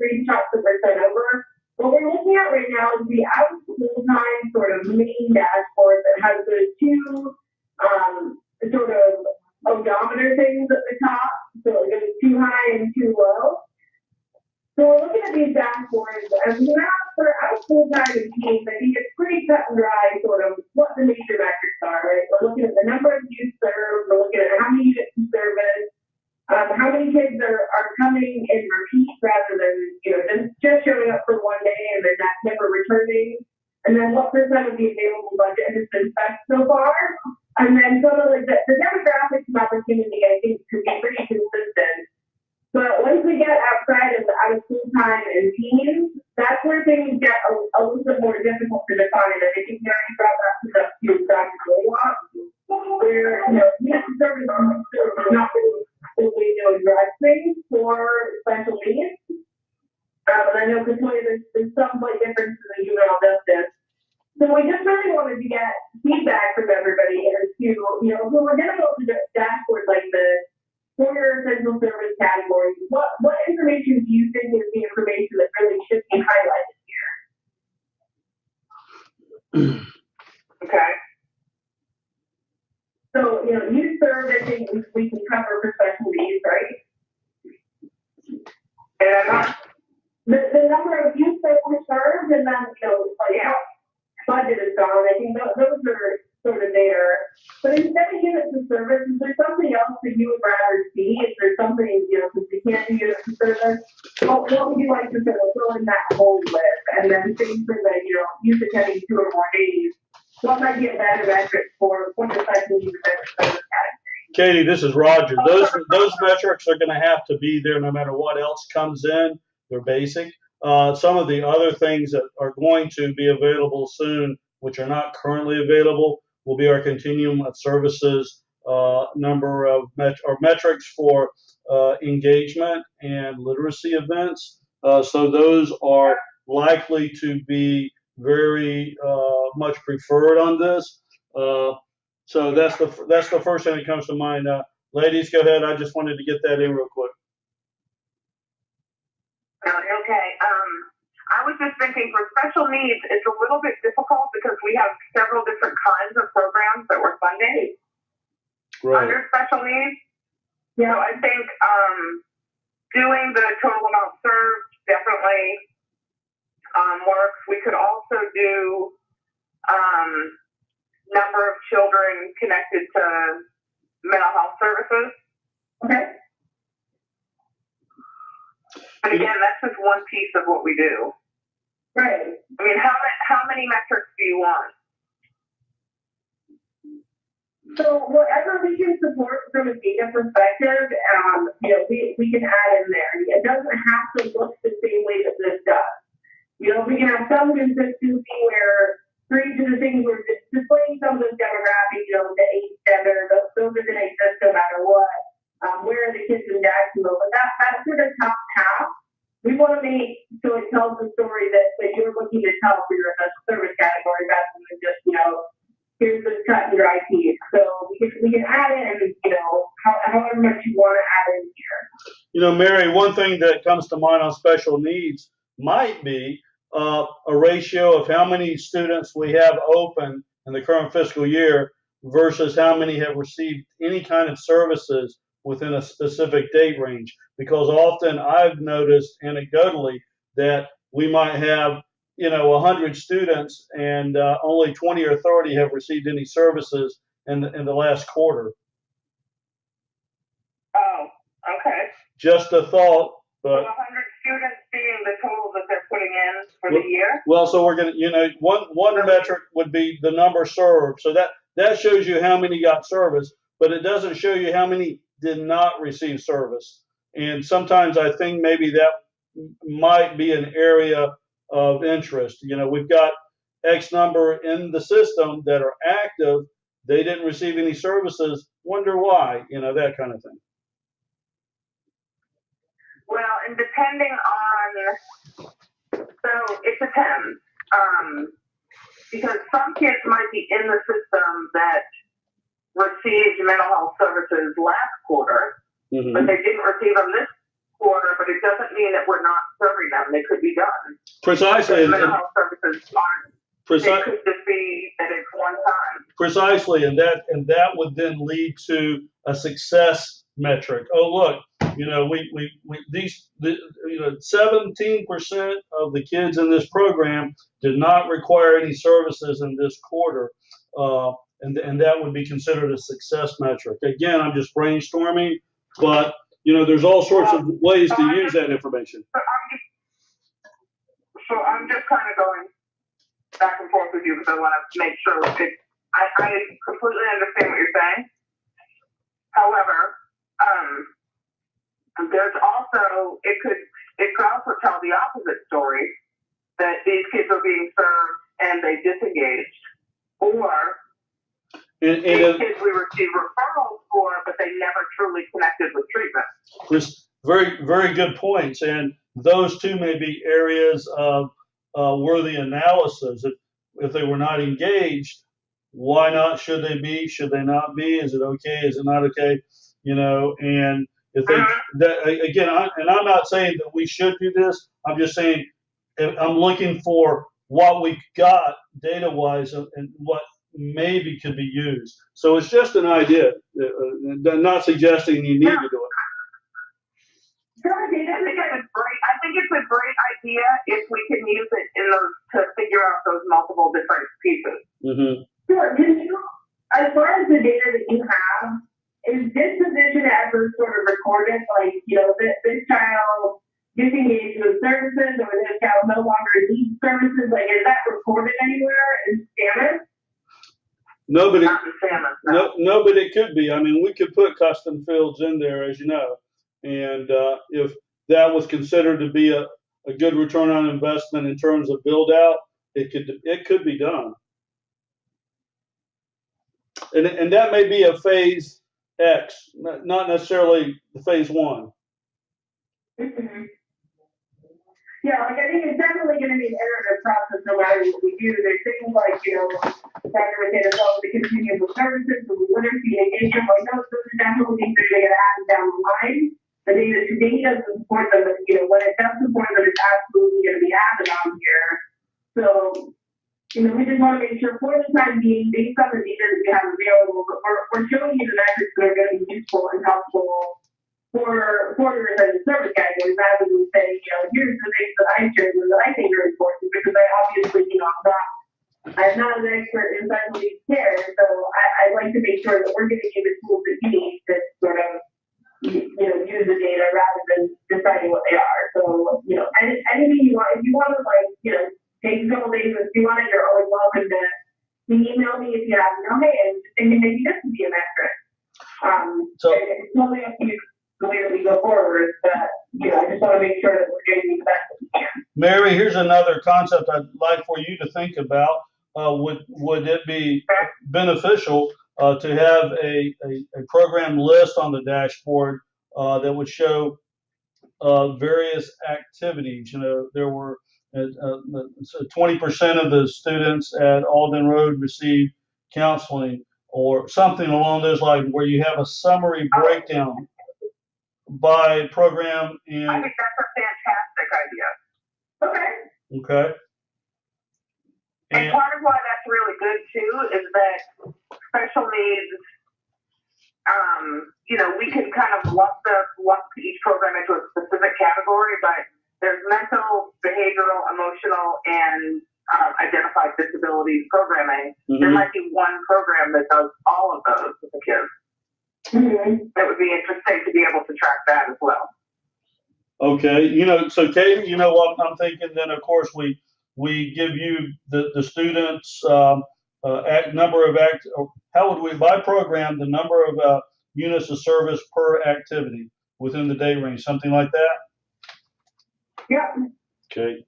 screenshots that were sent over. What we're looking at right now is the out of school time sort of main dashboard that has those two sort of odometer things at the top. So it goes too high and too low. So we're looking at these dashboards, and now for out of school time and teams, I think it's pretty cut and dry sort of what the major metrics are, right? We're looking at the number of youth served, we're looking at how many units of service, how many kids are coming in repeat rather than just showing up for one day and then never returning, and then what percent of the available budget has been spent so far, and then some of the demographics of opportunity I think could be pretty consistent. But once we get outside of the out of school time and teens, that's where things get a little bit more difficult to define. And I think you already brought that to Dr. Goldwasser, where youth service is not really doing direct things for special needs. And I know Katoya, there's some slight differences in juvenile justice. So we just really wanted to get feedback from everybody as to, if we were going to go to dashboards like this, for your essential service categories, what information do you think is the information that really should be highlighted here? Okay. So, youth serve, I think we can cover for special needs, right? And the number of youth that were served, and then, budget is gone. I think those are sort of there. But instead of units of service, is there something else that you would rather see? Is there something, since you can't do units of service, what would you like to sort of fill in that hole with? And then things for the, youth attending 2 or more days, what might be a better metric for the special needs service category? Katie, this is Roger. Those metrics are going to have to be there no matter what else comes in. They're basic. Some of the other things that are going to be available soon, which are not currently available, will be our continuum of services, number of metrics for engagement and literacy events. So those are likely to be very much preferred on this. So that's the first thing that comes to mind. Ladies, go ahead. I just wanted to get that in real quick. Okay. I was just thinking for special needs, it's a little bit difficult because we have several different kinds of programs that we're funding under special needs. So I think doing the total amount served definitely works. We could also do number of children connected to mental health services. Okay. But again, that's just one piece of what we do. Right. I mean, how many metrics do you want? So whatever we can support from a data perspective, we can add in there. It doesn't have to look the same way that this does. We can have some consistency where for each of the things we're displaying some of those demographics, the age, gender, those are going to exist no matter what. Where are the kids in Jacksonville? But that sort of top half, we want to make so it tells the story that you're looking to tell for your service category rather than just, here's this cut and dry piece. So we can add in, however much you want to add in here. Mary, one thing that comes to mind on special needs might be a ratio of how many students we have open in the current fiscal year versus how many have received any kind of services within a specific date range. Because often I've noticed anecdotally that we might have 100 students and only 20 or 30 have received any services in the last quarter. Oh, okay. Just a thought, but 100 students being the total that they're putting in for the year. Well, so we're going to, one metric would be the number served. So that shows you how many got service, but it doesn't show you how many did not receive service. And sometimes I think maybe that might be an area of interest. We've got X number in the system that are active. They didn't receive any services. Wonder why, that kind of thing. Well, and depending on, so it depends. Because some kids might be in the system that received mental health services last quarter, but they didn't receive them this quarter, but it doesn't mean that we're not serving them. They could be done. Precisely. Mental health services aren't. It could just be that it's one time. Precisely, and that would then lead to a success metric. Oh, look, you know, these 17% of the kids in this program did not require any services in this quarter, and that would be considered a success metric. Again, I'm just brainstorming, but you know, there's all sorts of ways to use that information. So I'm just kind of going back and forth with you because I want to make sure I completely understand what you're saying. However, there's also it could also tell the opposite story, that these kids are being served and they disengaged, or these kids we receive referrals for, but they never truly connected with treatment. Just very, very good points, and those two may be areas of worthy analysis. If they were not engaged, why not? Should they be? Should they not be? Is it okay? Is it not okay? You know, and if they again, I'm not saying that we should do this. I'm just saying I'm looking for what we got data-wise and what maybe could be used. So it's just an idea, not suggesting you need to do it. I think it's a great idea if we can use it to figure out those multiple different pieces. Mm-hmm. Sure. As far as the data that you have, is this position ever sort of recorded? Like, you know, this child disengaged with services, or this child no longer needs services? Like, is that recorded anywhere in SAMHSA? No, but Not in SAMHSA, no, but it could be. I mean, we could put custom fields in there, as you know, and if that was considered to be a good return on investment in terms of build out, it could be done. And that may be a phase X, not necessarily the phase 1. Mm-hmm. Yeah, like I think it's definitely going to be an iterative process no matter what we do. There's things like, you know, Dr. Mateo told the continuum of services, the literacy and engagement, like those are definitely things that are going to happen down the line. The data today doesn't support them, but, you know, when it does support them, it's absolutely going to be added on here. So, you know, we just want to make sure for the time being, based on the data that we have available, we're showing you the metrics that are going to be useful and helpful for the return service categories, rather than saying, you know, here's the things that I shared and that I think are important, because I obviously, you know, I'm not an expert in special needs care, so I like to make sure that we're giving you the tools that you need to sort of, you know, use the data rather than deciding what they are. So, you know, anything you want, if you want to, like, you know, take a couple days and do on it, you're always welcome to email me if you have no and thinking maybe this would be a metric. So it's totally up to you the way that we go forward, but, you know, I just want to make sure that we're getting the best that we can. Mary, here's another concept I'd like for you to think about. Would it be beneficial to have a program list on the dashboard that would show various activities? You know, there were 20% of the students at Alden Road received counseling, or something along those lines, where you have a summary breakdown by program. And I think that's a fantastic idea. Okay. And part of why that's really good too is that special needs, you know, we can kind of lump each program into a specific category, but there's mental, behavioral, emotional, and identified disabilities programming. Mm-hmm. There might be one program that does all of those with the kids. Mm-hmm. It would be interesting to be able to track that as well. Okay, you know, so Katie, you know what I'm thinking. Then of course we give you the students number of how would we, by program, the number of units of service per activity within the day range, something like that? Yeah. Okay.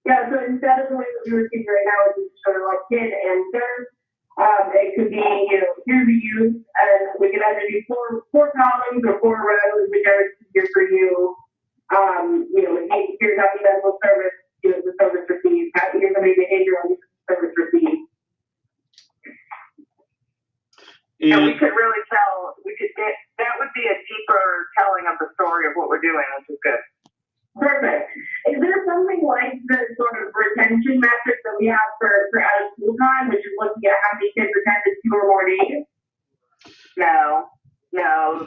Yeah, so instead of the way that we receive right now, it's sort of like kid and serve. It could be, you know, here's the youth, and we can either do four columns or 4 rows, whichever is easier for you. You know, here's how the medical service, you know, the service received. Here's how many behavioral service received. And we could really tell, that would be a deeper telling telling of the story of what we're doing, which is good. Perfect. Is there something like the sort of retention metric that we have for out of school time, which is looking at how many kids attended 2 or more days? No,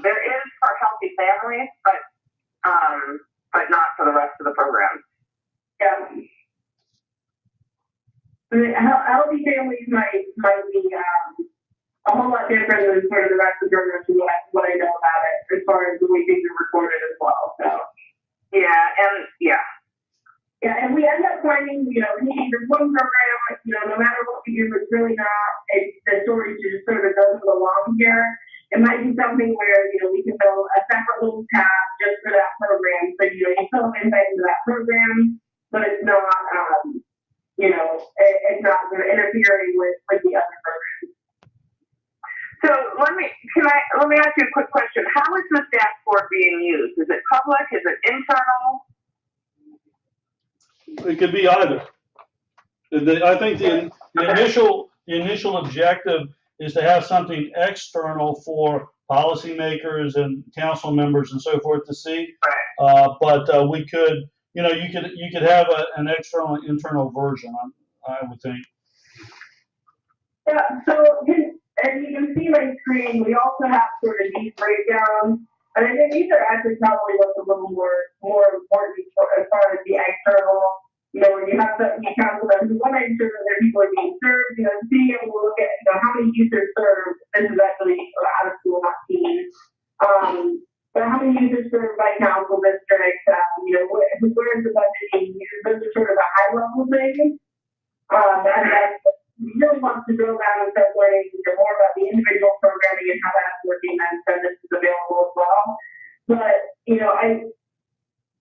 there is for healthy families, but not for the rest of the program. Yeah. I mean, healthy families might be a whole lot different than sort of the rest of the program to what I know about it, as far as the way things are recorded as well. So. Yeah, and we end up finding, there's one program, no matter what we do, it's really not, the story just sort of doesn't belong here. It might be something where, we can build a separate little tab just for that program. So, you still have insight into that program, but it's not, it's not sort of interfering with the other programs. So let me ask you a quick question. How is this dashboard being used? Is it public? Is it internal? It could be either. I think the initial objective is to have something external for policymakers and council members and so forth to see. Right. But we could, you could have an external and internal version. I would think. Yeah. So as you can see my screen, we also have sort of these breakdowns. And I think these are actually probably what's a little more important as far as the external, when you have the council members, you want to ensure that their people are being served, being able to look at, how many users served. This is actually out of school, not teens. But how many users served by council district, where is the budget being used? Those are sort of a high level thing. And then we really want to drill down and start learning more about the individual programming and how that's working, and so this is available as well. But,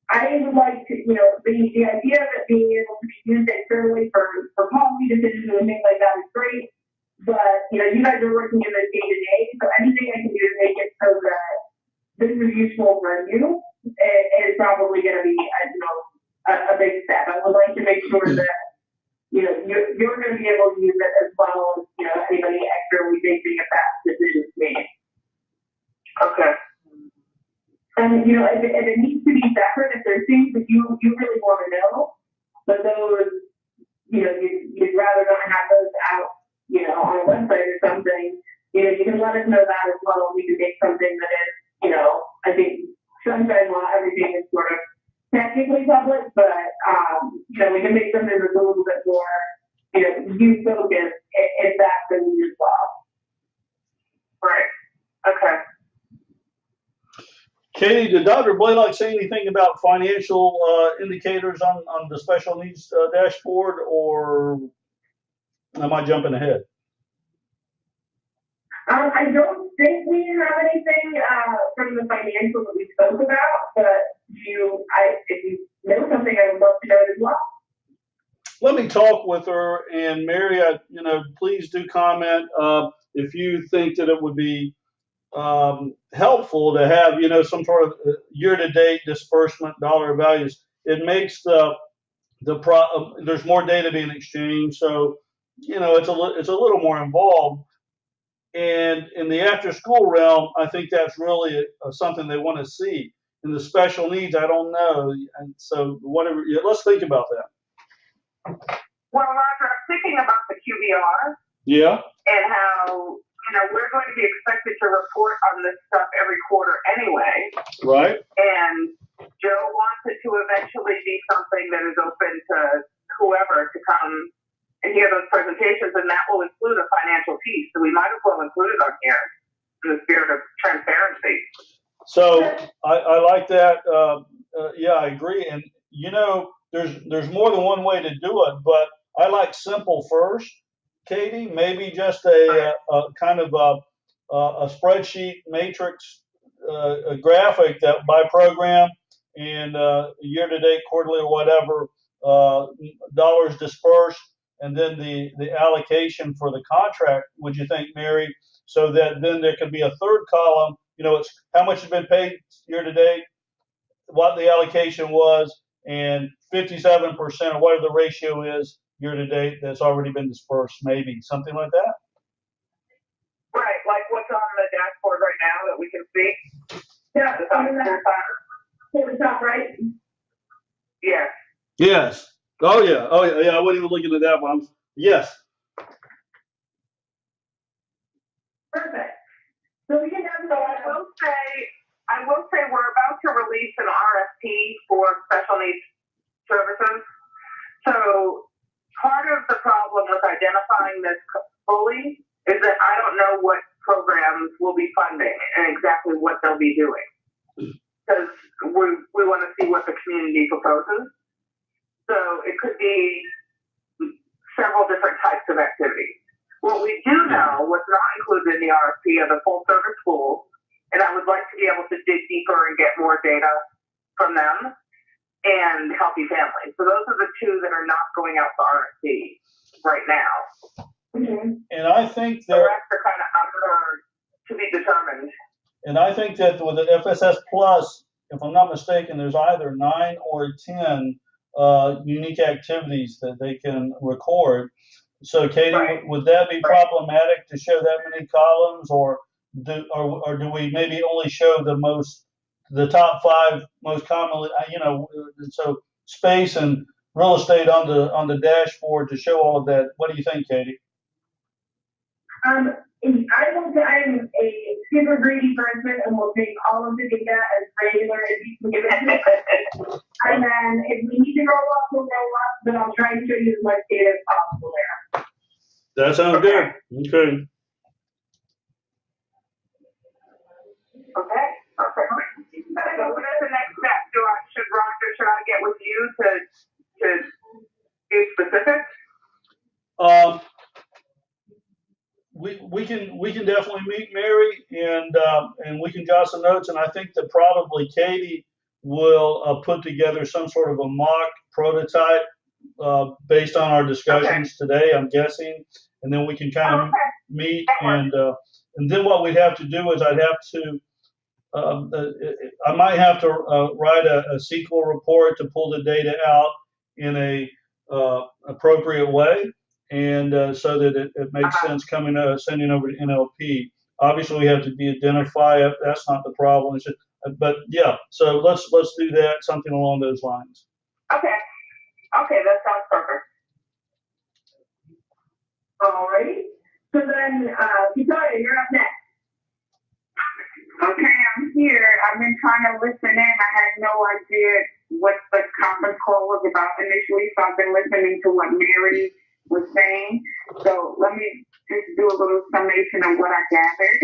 I would like to, the idea of it being able to be used externally for policy decisions and things like that is great. But, you guys are working in this day to day, so anything I can do to make it so that this is useful for you is probably going to be, a big step. I would like to make sure that, you're going to be able to use it as well as, anybody extra we think if that decision is made. Okay. And, if it needs to be separate, if there's things that you really want to know, but those, you'd rather not have those out, on a website or something, you can let us know that as well. We can make something that is, I think sunshine law, everything is sort of technically public, but, we can make something that's a little bit more, youth focused if that's the need as well. Right. Okay. Katie, did Dr. Blaylock say anything about financial indicators on the special needs dashboard, or am I jumping ahead? I don't think we have anything from the financial that we spoke about, but if you know something, I would love to know it as well. Let me talk with her, and Mary, please do comment if you think that it would be helpful to have, some sort of year-to-date disbursement dollar values. It makes there's more data being exchanged, so it's a little more involved. And in the after-school realm, I think that's really something they want to see. In the special needs, I don't know. And so whatever, let's think about that. Well, Roger, I'm thinking about the QBR. Yeah. And how, we're going to be expected to report on this stuff every quarter anyway. Right. And Joe wants it to eventually be something that is open to whoever to come and hear those presentations, and that will include a financial piece. So we might as well include it on here in the spirit of transparency. So I like that. Yeah, I agree. And there's more than one way to do it, but I like simple first, Katie. Maybe just a kind of a spreadsheet matrix, a graphic that by program and year to date, quarterly, or whatever, dollars dispersed, and then the allocation for the contract. Would you think, Mary? So that then there could be a third column. It's how much has been paid year to date, what the allocation was, and 57% or whatever the ratio is year to date that's already been dispersed, maybe something like that. Right, like what's on the dashboard right now that we can see. Yeah, The top, to the top right. yes. Yes. Oh yeah. Oh yeah. Yeah. I wasn't even looking at that one. Yes. Perfect. So we can have So I will say we're about to release an RFP for special needs services. So part of the problem with identifying this fully is that I don't know what programs will be funding and exactly what they'll be doing. Because we want to see what the community proposes. So it could be several different types of activities. What we do know, what's not included in the RFP, are the full service schools, and I would like to be able to dig deeper and get more data from them, and healthy families. So those are the two that are not going out for RFP right now. Mm-hmm. And I think The there, rest are kind of under to be determined. and I think that with the FSS Plus, if I'm not mistaken, there's either 9 or 10 unique activities that they can record. So, Katie, Right. would that be problematic to show that many columns, or do we maybe only show the top 5 most commonly? So space and real estate on the dashboard to show all of that. What do you think, Katie? I'm a super greedy person and will take all of the data as regular as you can give it to me. And then if we need to roll up, we'll roll up, but I'll try and show you as much data as possible there. That sounds good. Okay. Okay. Perfect. So what is the next step? Should I get with you to be specific? We can definitely meet Mary and we can jot some notes, and I think that probably Katie will put together some sort of a mock prototype based on our discussions today, I'm guessing, and then we can kind of meet and then what we'd have to do is I'd have to I might have to write a SQL report to pull the data out in a appropriate way, and so that it makes sense sending over to NLP. Obviously, we have to de-identify it. That's not the problem. But yeah, so let's do that, something along those lines. Okay. Okay, that sounds perfect. All right. So then, Victoria, you're up next. Okay, I'm here. I've been trying to listen in. I had no idea what the conference call was about initially, so I've been listening to what Mary was saying. So let me just do a little summation of what I gathered.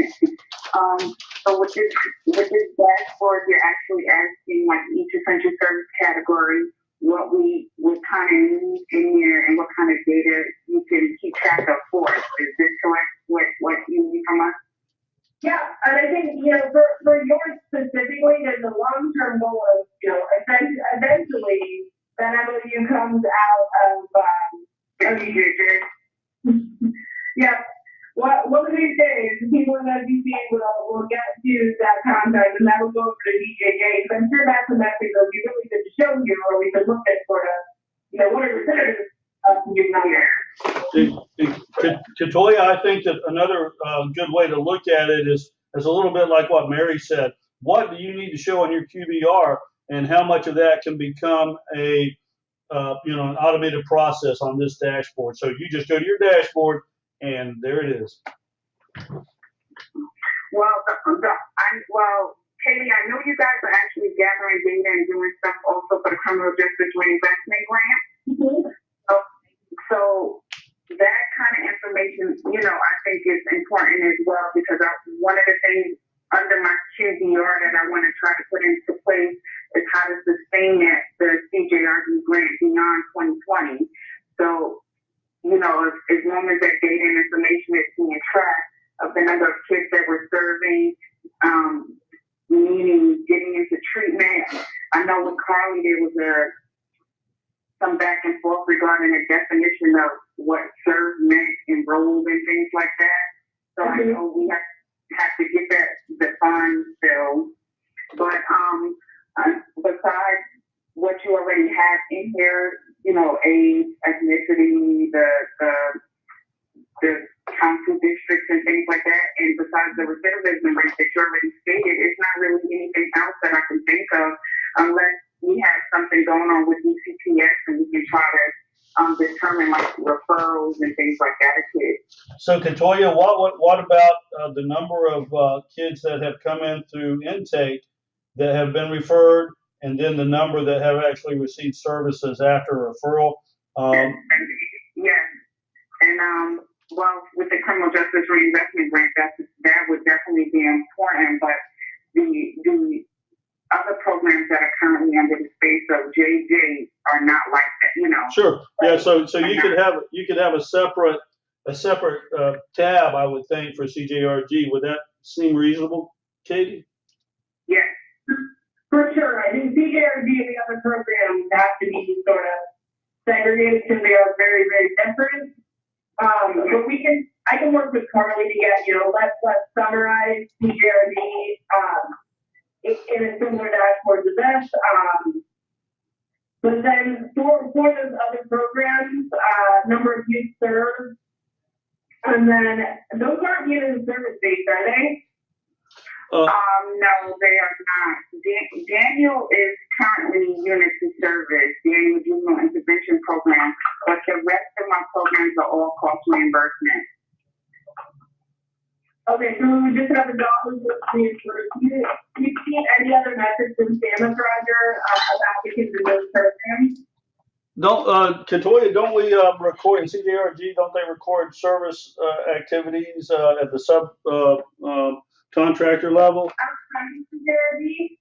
So with this dashboard, you're actually asking like each essential service category what we would kind of need in here and what kind of data you can keep track of for us. Is this correct? What you need from us? Yeah, and I think, for yours specifically, there's a long-term goal of, eventually that MOU comes out of, yeah. One of these days, people in the DCA will get to that contact, and that will go for the DJJ. So I'm sure that's a message that would be really good to show you, or we could look at sort of, what are the senators you know there. Katoya, I think that another good way to look at it is a little bit like what Mary said. What do you need to show on your QBR, and how much of that can become an automated process on this dashboard? So you just go to your dashboard, and there it is. Well, Katie, I know you guys are actually gathering data and doing stuff also for the criminal justice reinvestment grant. Mm-hmm. So that kind of information, I think is important as well, because one of the things under my QBR that I want to try to put into place is how to sustain the CJRD grant beyond 2020. So, as long as that data and information is being tracked of the number of kids that we're serving, meaning getting into treatment. I know with Carly there was some back and forth regarding the definition of what serve meant, enrolled, and things like that. So I know we have to get that defined still. But besides what you already have in here, age, ethnicity, the to districts and things like that. And besides the recidivism rate that you already stated, it's not really anything else that I can think of unless we have something going on with DCPS and we can try to determine like referrals and things like that to kids. So, Katoya, what about the number of kids that have come in through intake that have been referred, and then the number that have actually received services after referral? Yes, and well, with the criminal justice reinvestment grant, that would definitely be important. But the other programs that are currently under the space of JJ are not like that, you know. Sure. Yeah. So you could have a separate tab, I would think, for CJRG. Would that seem reasonable, Katie? Yes. For sure. I think CJRG and the other programs have to be sort of segregated because they are very, very different. But I can work with Carly to get, let's summarize CJRG in a similar dashboard to this. But then for those other programs, number of youth served, and then those aren't unit service based, are they? No, they are not. Daniel is currently unity service, Daniel Juvenile Intervention Program, but the rest of my programs are all cost reimbursement. Okay, so we just have a dollars with you see any other metrics in Samus, Roger, of applicants in those programs? Katoya, don't we record in CJRG? Don't they record service activities at the sub contractor level? CJRG.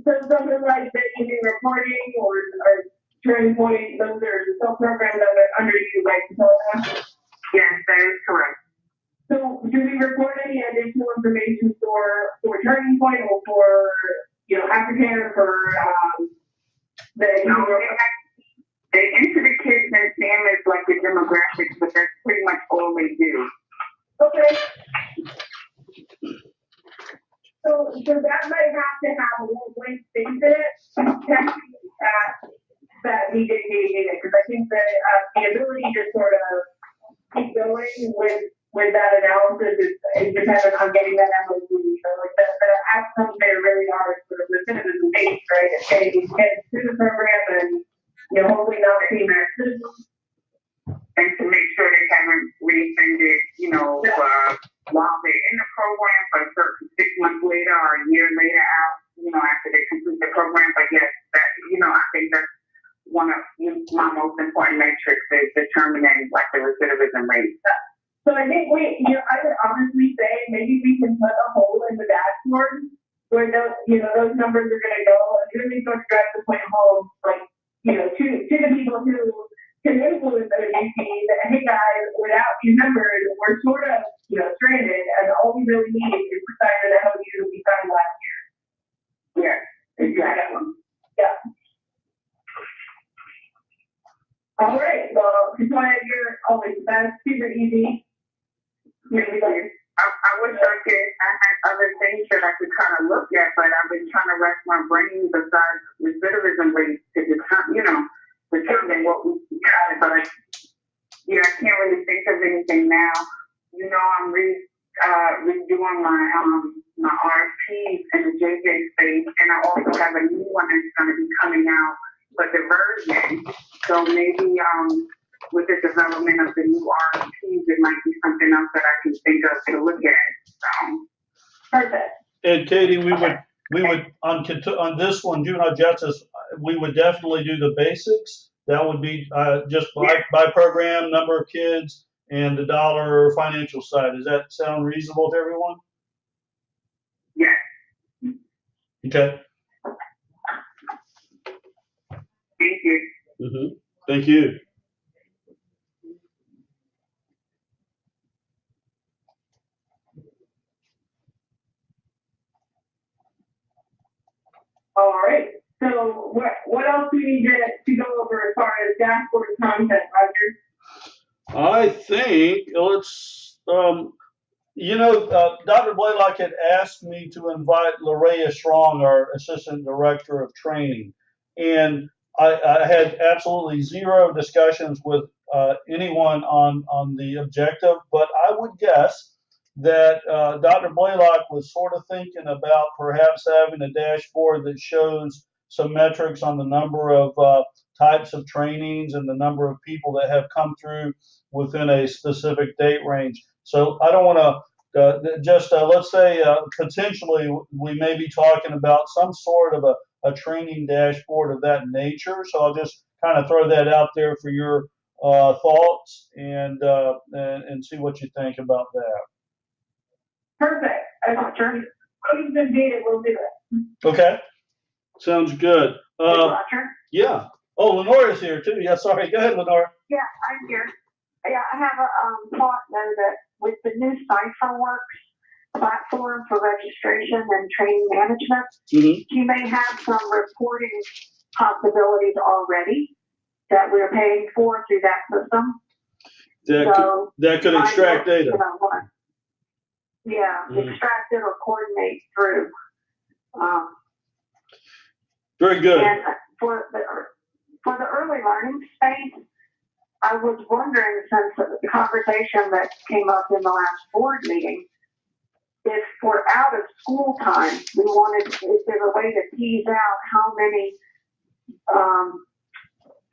So something like that you do reporting or Turning Point, those are sub programs that are under you, right? Yes, that is correct. So do we report any additional information for Turning Point or for, African for they enter the kids and families like the demographics, but that's pretty much all they do. Okay. So that might have to have a little blank space in it, that we did engage in it, because I think that the ability to sort of keep going with that analysis is dependent on getting that MOU. So like the outcomes there really are sort of recidivism based, right? It's getting these kids through the program and hopefully not seeing their citizens. And to make sure they haven't reoffended, while they're in the program for a certain 6 months later or a year later out, after they complete the program. But yes, that I think that's one of my most important metrics is determining like the recidivism rate. So I think I would honestly say maybe we can put a hole in the dashboard where those numbers are going to go and really sort of drive the point home, like, to the people who can influence those UPs that, hey guys, without these numbers, we're sort of, stranded, and all we really need is to sign an MOU we signed last year. Yeah, exactly. Yeah. All right, well, Katoya, you're always the best, super easy. I wish I had other things that I could kind of look at, but I've been trying to rack my brain besides recidivism rates to determine what we got. But I can't really think of anything now. I'm redoing my RFPs in the JJ space, and I also have a new one that's going to be coming out for diversion. So maybe with the development of the new RFPs, it might be something else that I can think of to look at. So perfect. And Katie, we would on this one, juvenile justice, we would definitely do the basics. That would be just by program, number of kids, and the dollar financial side. Does that sound reasonable to everyone? Yes. Okay. Thank you. Mm-hmm. Thank you. All right. So what else do we need to go over as far as dashboard content, Roger? I think let's, Dr. Blaylock had asked me to invite Larea Strong, our Assistant Director of Training. And I had absolutely zero discussions with anyone on the objective, but I would guess that Dr. Blaylock was sort of thinking about perhaps having a dashboard that shows some metrics on the number of types of trainings and the number of people that have come through within a specific date range. So I don't want to let's say potentially we may be talking about some sort of a training dashboard of that nature. So I'll just kind of throw that out there for your thoughts and see what you think about that. Perfect. Roger. Please indeed, it will do it. Okay. Sounds good. Roger? Yeah. Oh, Lenora's here too. Yeah, sorry. Go ahead, Lenora. Yeah, I'm here. Yeah, I have a thought though that with the new CipherWorks platform for registration and training management, you may have some reporting possibilities already that we're paying for through that system. That could extract data. Extract it or coordinate through. Very good. And for the early learning space, I was wondering, since the conversation that came up in the last board meeting, if for out of school time, is there a way to tease out how many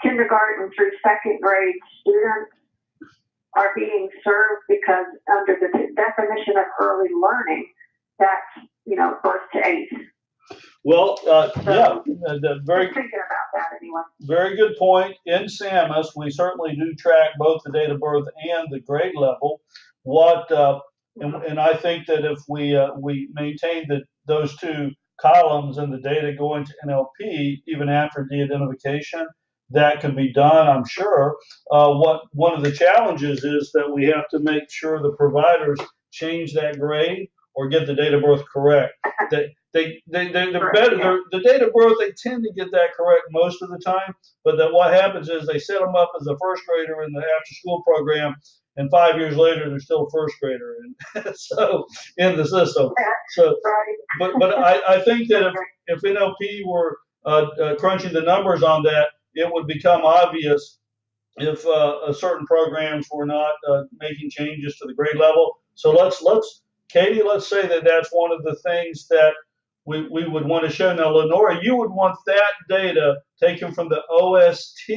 kindergarten through second grade students are being served? Because under the definition of early learning, that's, birth to 8. Well, very thinking about that anyway. Very good point. In SAMUS, we certainly do track both the date of birth and the grade level. And I think that if we maintain those two columns and the data going to NLP even after de-identification, that can be done, I'm sure. One of the challenges is that we have to make sure the providers change that grade or get the date of birth correct. The date of birth, they tend to get that correct most of the time, but then what happens is they set them up as a first grader in the after school program, and 5 years later they're still a first grader, and so in the system. So, but I think that if NLP were crunching the numbers on that, it would become obvious if certain programs were not making changes to the grade level. So Katie, let's say that that's one of the things that we would want to show. Now, Lenora, you would want that data taken from the OST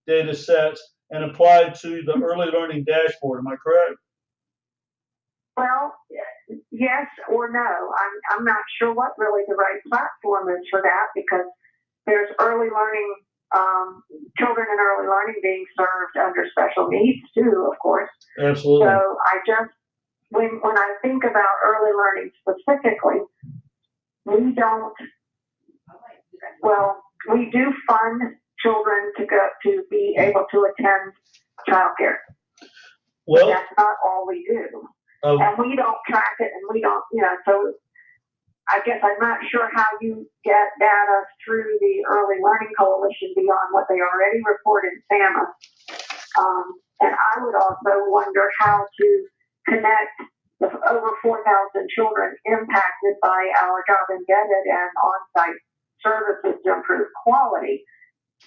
data sets and applied to the early learning dashboard. Am I correct? Well, yes or no. I'm not sure what really the right platform is for that, because there's early learning, children in early learning being served under special needs too, of course. Absolutely. So when I think about early learning specifically, we do fund children to be able to attend childcare. Well, but that's not all we do. And we don't track it, and we don't, so I guess I'm not sure how you get data through the Early Learning Coalition beyond what they already report in SAMUS. And I would also wonder how to connect the over 4,000 children impacted by our job embedded and on-site services to improve quality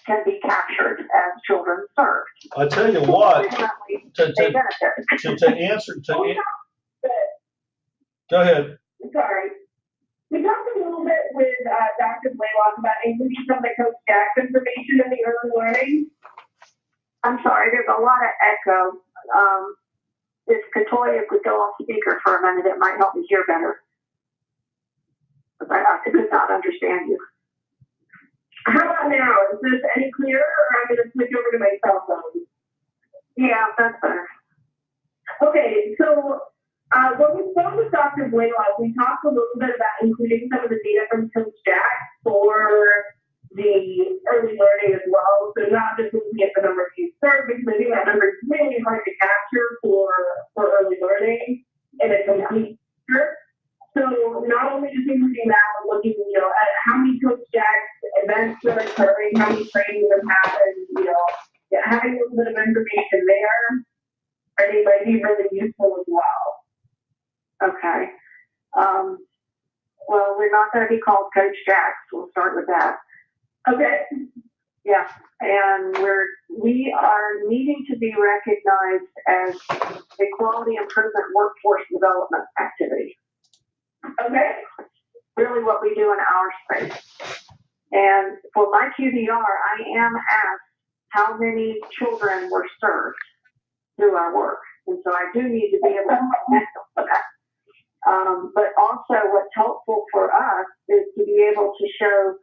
can be captured as children served. I tell you what, to answer. Go ahead. Sorry. We talked a little bit with Dr. Blaylock about including some of the Coach Jack information in the early learning. I'm sorry, there's a lot of echo. If Katoya could go off speaker for a minute, it might help me hear better. I could not understand you. How about now? Is this any clearer, or I'm going to switch over to my cell phone? Yeah, that's better. Okay, so when we spoke with Dr. Blaylock, we talked a little bit about including some of the data from Coach Jack for the early learning as well. So not just looking at the number of youth served, because I think that number is really hard to capture for early learning in a complete picture. So not only just including that, but looking, at how many Coach Jack events are occurring, how many trainings have happened, having a little bit of information there, I think might be really useful as well. Okay. Well, we're not going to be called Coach Jacks. We'll start with that. Okay. Yeah, and we are needing to be recognized as a quality improvement workforce development activity. Okay. Really what we do in our space. And for my QDR, I am asked how many children were served through our work. And so I do need to be able to connect them to that. But also what's helpful for us is to be able to show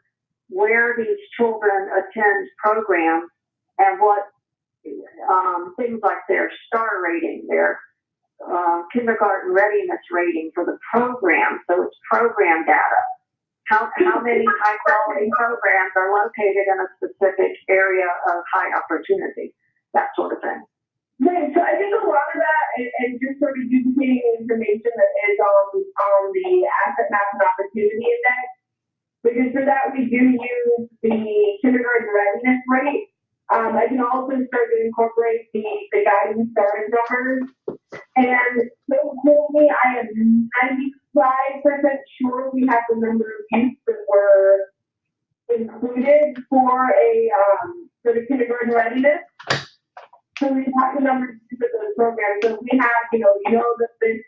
where these children attend programs and what things like their star rating, their kindergarten readiness rating for the program. So it's program data. How many high quality programs are located in a specific area of high opportunity, that sort of thing. Right, so I think a lot of that, and just sort of duplicating information that is on the Asset Map and Opportunity Index, because for that we do use the kindergarten readiness rate. I can also start to incorporate the guiding starting numbers. And so currently I am 95% sure we have the number of youth that were included for the kindergarten readiness. So we have the numbers for those programs. So we have, you know that this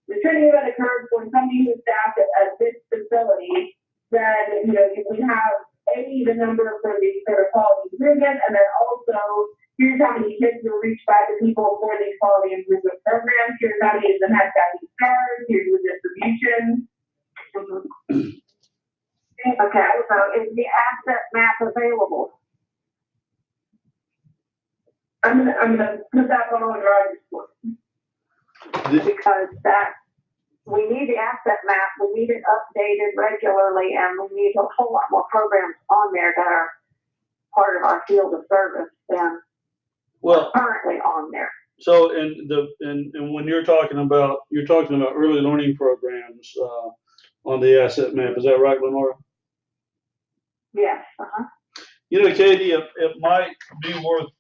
the training event occurs when somebody who's staffed at this facility, then we have the number for the sort of quality improvement, and then also here's how many kids were reached by the people for these quality improvement programs. Here's how many of them had guiding stars. Here's the distribution. Okay, so is the asset map available? I'm gonna put that one on Roger's board. Because we need the asset map, we need it updated regularly, and we need a whole lot more programs on there that are part of our field of service than currently on there. So, and when you're talking about early learning programs on the asset map, is that right, Lenora? Yes. Katie, it might be worth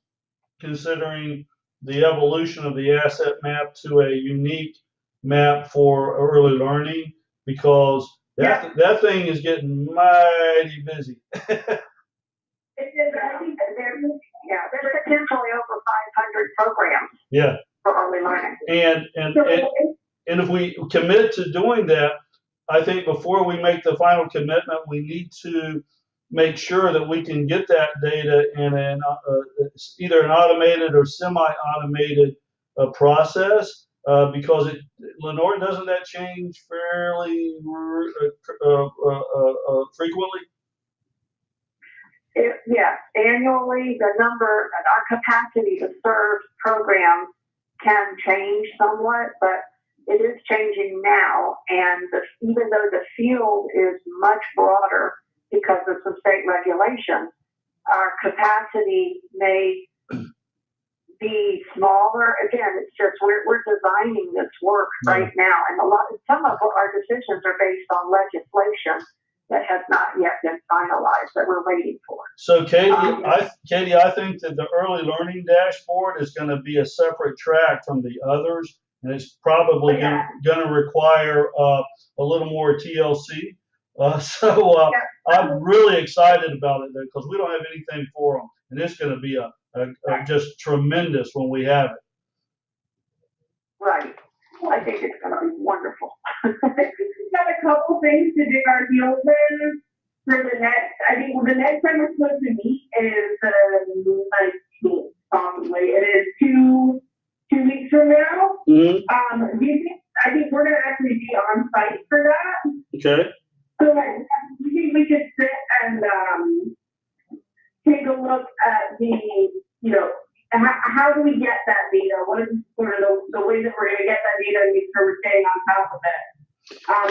considering the evolution of the asset map to a unique map for early learning, because that thing is getting mighty busy. There's potentially over 500 programs for early learning. And if we commit to doing that, I think before we make the final commitment, we need to make sure that we can get that data in either an automated or semi-automated process, because Lenore, doesn't that change fairly frequently? Yes, annually our capacity to serve programs can change somewhat, but it is changing now. And even though the field is much broader because of some state regulations, our capacity may be smaller. Again, it's just we're designing this work right now, and some of our decisions are based on legislation that has not yet been finalized that we're waiting for. So, Katie, I think that the early learning dashboard is going to be a separate track from the others, and it's probably going to require a little more TLC. I'm really excited about it because we don't have anything for them, and it's going to be just tremendous when we have it. Right. I think it's going to be wonderful. We've got a couple things to dig our heels in for the next. I think the next time we're supposed to meet is the 19th, probably. It is two weeks from now. Mm-hmm. I think we're going to actually be on site for that. Okay. So do you think we could sit and take a look at how do we get that data? What is sort of the way that we're going to get that data and make sure we're staying on top of it?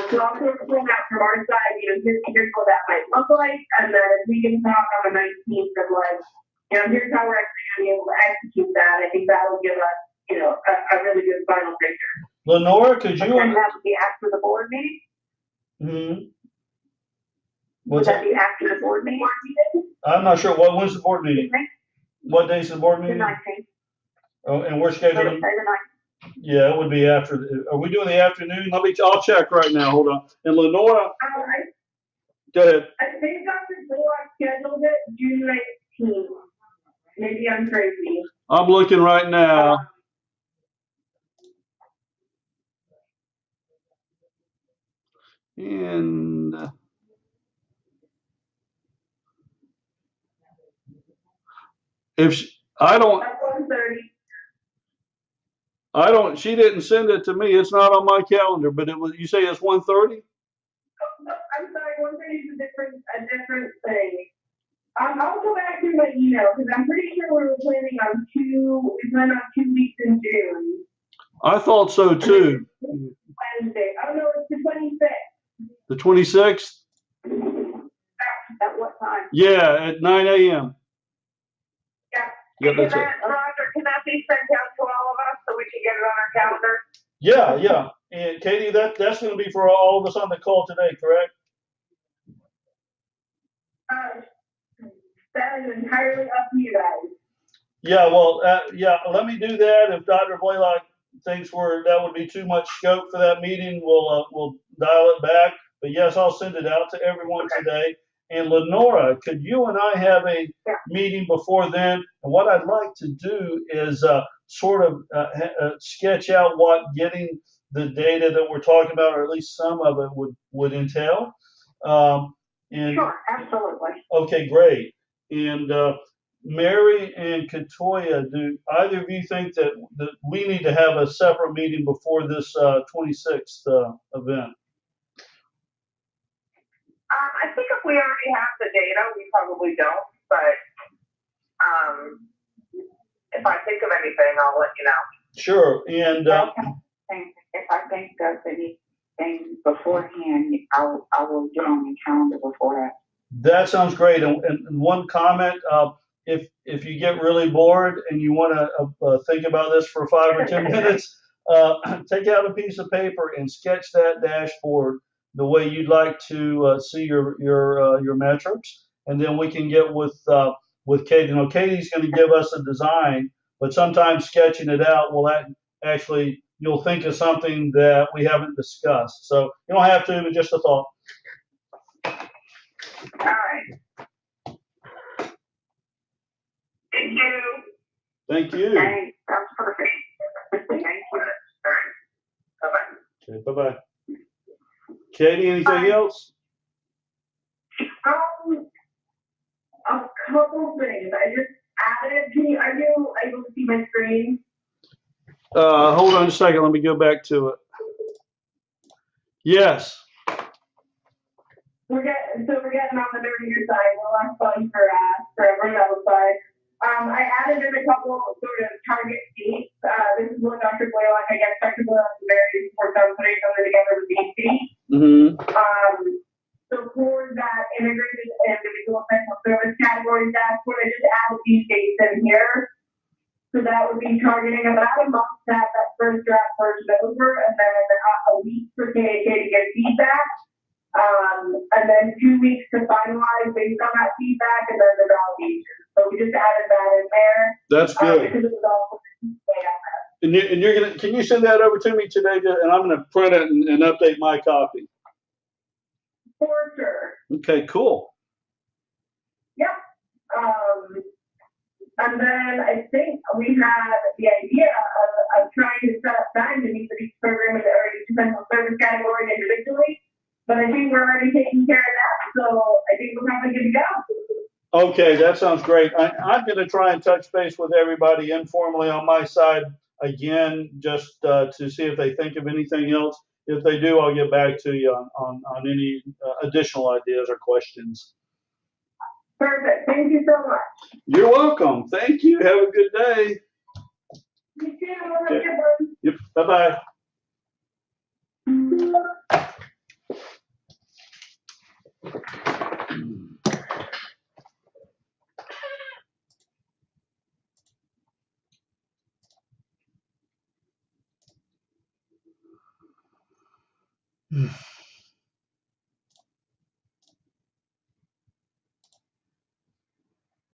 So I'll sort of point out from our side, here's what that might look like, and then if we can talk on the 19th of here's how we're actually going to be able to execute that. I think that will give us, a really good final picture. Lenora, could you? And that would be after the board meeting? Mm-hmm. Would that be after the board meeting? I'm not sure. When's the board meeting? What day's the board meeting? The 19th. Oh, and we're scheduling. Thursday the 19th. Yeah, it would be after. Are we doing the afternoon? I'll check right now. Hold on. And Lenora, Go ahead. I think Dr. Bullock scheduled it June 19th. Maybe I'm crazy. I'm looking right now. And if she, I don't, she didn't send it to me. It's not on my calendar, but it was, you say it's 1:30? I'm sorry, 1:30 is a different thing. I'll go back to my email because I'm pretty sure we planned on 2 weeks in June. I thought so too. Wednesday. Oh no, it's the 26th. The 26th? At what time? Yeah, at 9 a.m. Yeah. Yeah, that's it. Roger, can that be sent out to all of us so we can get it on our calendar? Yeah. And Katie, that's going to be for all of us on the call today, correct? That is entirely up to you guys. Yeah, well, let me do that. If Dr. Blaylock thinks that would be too much scope for that meeting, we'll dial it back. But yes, I'll send it out to everyone today. And Lenora, could you and I have a meeting before then? And what I'd like to do is sort of sketch out what getting the data that we're talking about, or at least some of it would entail. Sure, absolutely. Okay, great. And Mary and Katoya, do either of you think that we need to have a separate meeting before this 26th event? I think if we already have the data, we probably don't. But if I think of anything, I'll let you know. Sure. And if I think of anything beforehand, I will get on the calendar before that. That sounds great. And one comment, if you get really bored and you want to think about this for 5 or 10 minutes, take out a piece of paper and sketch that dashboard the way you'd like to see your metrics, and then we can get with Katie. Now, Katie's going to give us a design, but sometimes sketching it out will actually you'll think of something that we haven't discussed. So you don't have to, but just a thought. All right. Thank you. Thank you. Hey, that's perfect. Thank you. All right. Bye-bye. Okay, bye-bye. Katie, anything else? A couple things. I just added. Are you able to see my screen? Hold on a second. Let me go back to it. Yes. We're getting on the nerdier side. Well, that's fun for everyone else. But I added in a couple sort of target dates. This is what Dr. Blaylock, I guess, Dr. Blaylock and Mary worked on putting something together with these dates. So for that integrated individual essential service category dashboard, I just added these dates in here. So that would be targeting about a month to have that first draft version over, and then a week for KHA to get feedback. And then 2 weeks to finalize based on that feedback, and then the validation. So we just added that in there. That's good. Because it was all and you're gonna, can you send that over to me today? And I'm gonna print it and update my copy. For sure. Okay, cool. Yep. And then I think we had the idea of trying to set up time to meet with each program in the essential service category individually. But I think we're already taking care of that, so I think we're probably good to go. Okay, that sounds great. I'm going to try and touch base with everybody informally on my side again, just to see if they think of anything else. If they do, I'll get back to you on any additional ideas or questions. Perfect. Thank you so much. You're welcome. Thank you. Have a good day. You too. Have a good one. Yep. Bye-bye.